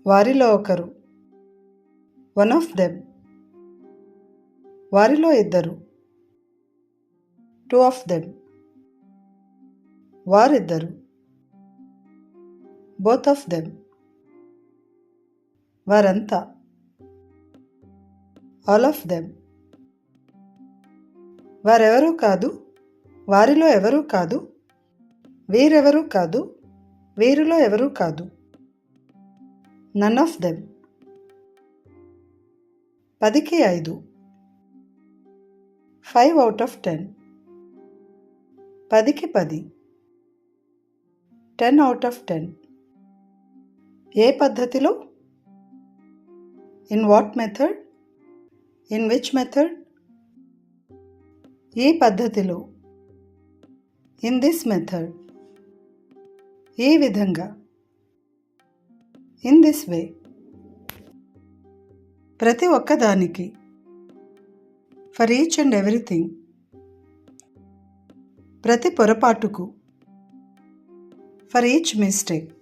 వారిలో ఒకరు. One of them. వారిలో ఇద్దరు. Two of them. వారిద్దరు. Both of them. వారంతా. All of them. వారెవరూ కాదు, వారిలో ఎవరూ కాదు, వీరెవరూ కాదు, వీరిలో ఎవరూ కాదు. None of them. 10కి 5. 5 out of 10. 10కి 10. 10 out of 10. ఏ పద్ధతిలో? In what method? In which method? ఈ పద్ధతిలో. In this method. ఈ విధంగా. In this way. ప్రతి ఒక్కదానికి. For each and everything. ప్రతి పొరపాటుకు. For each mistake.